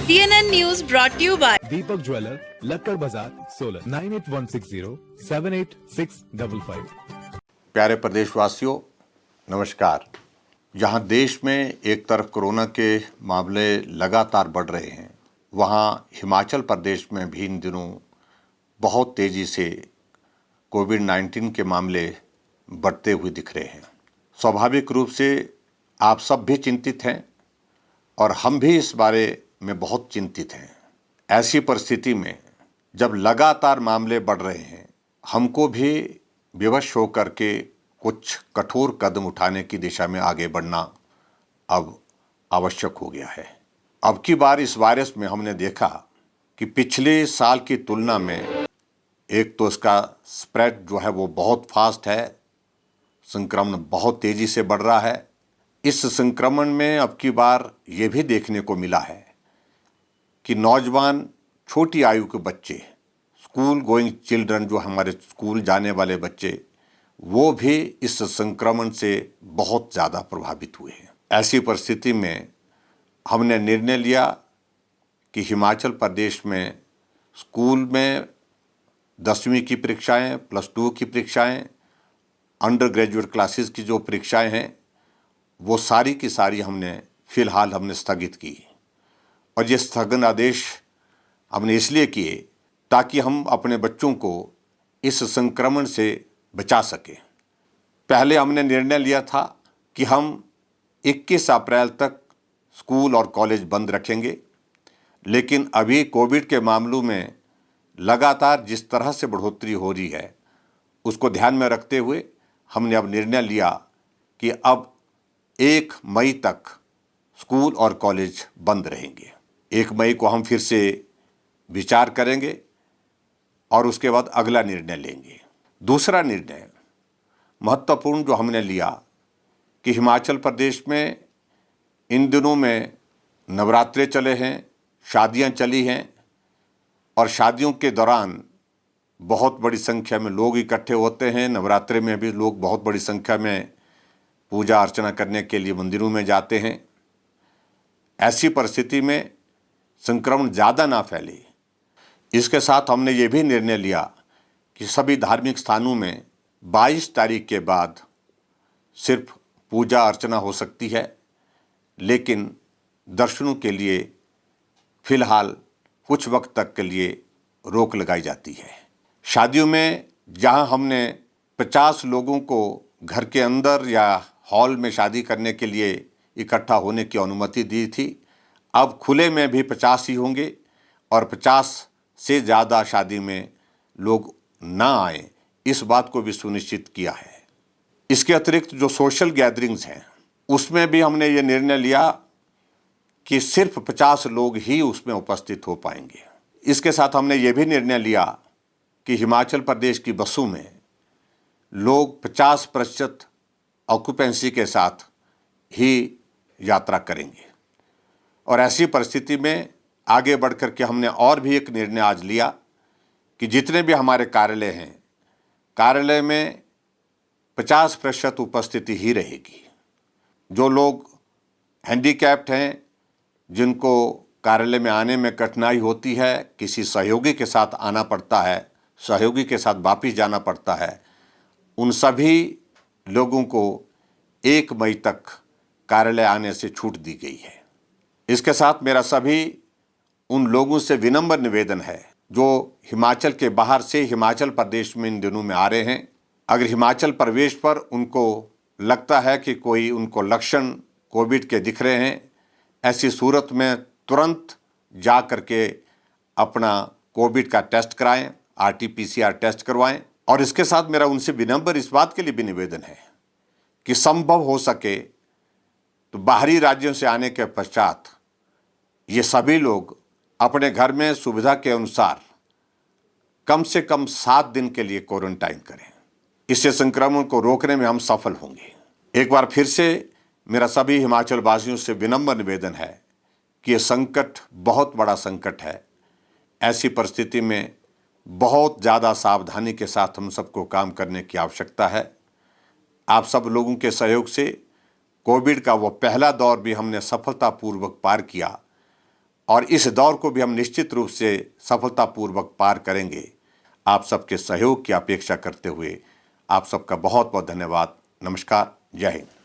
TNN News brought to you by Deepak jeweller, Lakkad Bazaar, Solan 9816078655। प्यारे प्रदेशवासियों, नमस्कार। जहां देश में एक तरफ कोरोना के मामले लगातार बढ़ रहे हैं, वहां हिमाचल प्रदेश में भी इन दिनों बहुत तेज़ी से कोविड-19 के मामले बढ़ते हुए दिख रहे हैं। स्वाभाविक रूप से आप सब भी चिंतित हैं और हम भी इस बारे में बहुत चिंतित हैं। ऐसी परिस्थिति में जब लगातार मामले बढ़ रहे हैं, हमको भी विवश होकर के कुछ कठोर कदम उठाने की दिशा में आगे बढ़ना अब आवश्यक हो गया है। अब की बार इस वायरस में हमने देखा कि पिछले साल की तुलना में एक तो इसका स्प्रेड जो है वो बहुत फास्ट है, संक्रमण बहुत तेज़ी से बढ़ रहा है। इस संक्रमण में अब की बार ये भी देखने को मिला है कि नौजवान छोटी आयु के बच्चे, स्कूल गोइंग चिल्ड्रन, जो हमारे स्कूल जाने वाले बच्चे, वो भी इस संक्रमण से बहुत ज़्यादा प्रभावित हुए हैं। ऐसी परिस्थिति में हमने निर्णय लिया कि हिमाचल प्रदेश में स्कूल में 10वीं की परीक्षाएं, +2 की परीक्षाएं, अंडर ग्रेजुएट क्लासेस की जो परीक्षाएं हैं, वो सारी की सारी हमने स्थगित की। और ये स्थगन आदेश हमने इसलिए किए ताकि हम अपने बच्चों को इस संक्रमण से बचा सकें। पहले हमने निर्णय लिया था कि हम 21 अप्रैल तक स्कूल और कॉलेज बंद रखेंगे, लेकिन अभी कोविड के मामलों में लगातार जिस तरह से बढ़ोतरी हो रही है, उसको ध्यान में रखते हुए हमने अब निर्णय लिया कि अब 1 मई तक स्कूल और कॉलेज बंद रहेंगे। 1 मई को हम फिर से विचार करेंगे और उसके बाद अगला निर्णय लेंगे। दूसरा निर्णय महत्वपूर्ण जो हमने लिया कि हिमाचल प्रदेश में इन दिनों में नवरात्रे चले हैं, शादियां चली हैं, और शादियों के दौरान बहुत बड़ी संख्या में लोग इकट्ठे होते हैं। नवरात्रे में भी लोग बहुत बड़ी संख्या में पूजा अर्चना करने के लिए मंदिरों में जाते हैं। ऐसी परिस्थिति में संक्रमण ज़्यादा ना फैले, इसके साथ हमने ये भी निर्णय लिया कि सभी धार्मिक स्थानों में 22 तारीख के बाद सिर्फ पूजा अर्चना हो सकती है, लेकिन दर्शनों के लिए फ़िलहाल कुछ वक्त तक के लिए रोक लगाई जाती है। शादियों में जहां हमने 50 लोगों को घर के अंदर या हॉल में शादी करने के लिए इकट्ठा होने की अनुमति दी थी, अब खुले में भी 50 ही होंगे और 50 से ज़्यादा शादी में लोग ना आए, इस बात को भी सुनिश्चित किया है। इसके अतिरिक्त जो सोशल गैदरिंग्स हैं, उसमें भी हमने ये निर्णय लिया कि सिर्फ 50 लोग ही उसमें उपस्थित हो पाएंगे। इसके साथ हमने ये भी निर्णय लिया कि हिमाचल प्रदेश की बसों में लोग 50% ऑक्यूपेंसी के साथ ही यात्रा करेंगे। और ऐसी परिस्थिति में आगे बढ़ कर के हमने और भी एक निर्णय आज लिया कि जितने भी हमारे कार्यालय हैं, कार्यालय में 50% उपस्थिति ही रहेगी। जो लोग हैंडीकैप्ड हैं, जिनको कार्यालय में आने में कठिनाई होती है, किसी सहयोगी के साथ आना पड़ता है, सहयोगी के साथ वापिस जाना पड़ता है, उन सभी लोगों को 1 मई तक कार्यालय आने से छूट दी गई है। इसके साथ मेरा सभी उन लोगों से विनम्र निवेदन है जो हिमाचल के बाहर से हिमाचल प्रदेश में इन दिनों में आ रहे हैं। अगर हिमाचल प्रवेश पर उनको लगता है कि कोई उनको लक्षण कोविड के दिख रहे हैं, ऐसी सूरत में तुरंत जा करके अपना कोविड का टेस्ट कराएं, RT-PCR टेस्ट करवाएं। और इसके साथ मेरा उनसे विनम्र इस बात के लिए भी निवेदन है कि संभव हो सके तो बाहरी राज्यों से आने के पश्चात ये सभी लोग अपने घर में सुविधा के अनुसार कम से कम 7 दिन के लिए क्वारंटाइन करें। इससे संक्रमण को रोकने में हम सफल होंगे। एक बार फिर से मेरा सभी हिमाचल वासियों से विनम्र निवेदन है कि ये संकट बहुत बड़ा संकट है। ऐसी परिस्थिति में बहुत ज़्यादा सावधानी के साथ हम सबको काम करने की आवश्यकता है। आप सब लोगों के सहयोग से कोविड का वो पहला दौर भी हमने सफलतापूर्वक पार किया और इस दौर को भी हम निश्चित रूप से सफलतापूर्वक पार करेंगे। आप सबके सहयोग की अपेक्षा करते हुए आप सबका बहुत बहुत धन्यवाद। नमस्कार। जय हिंद।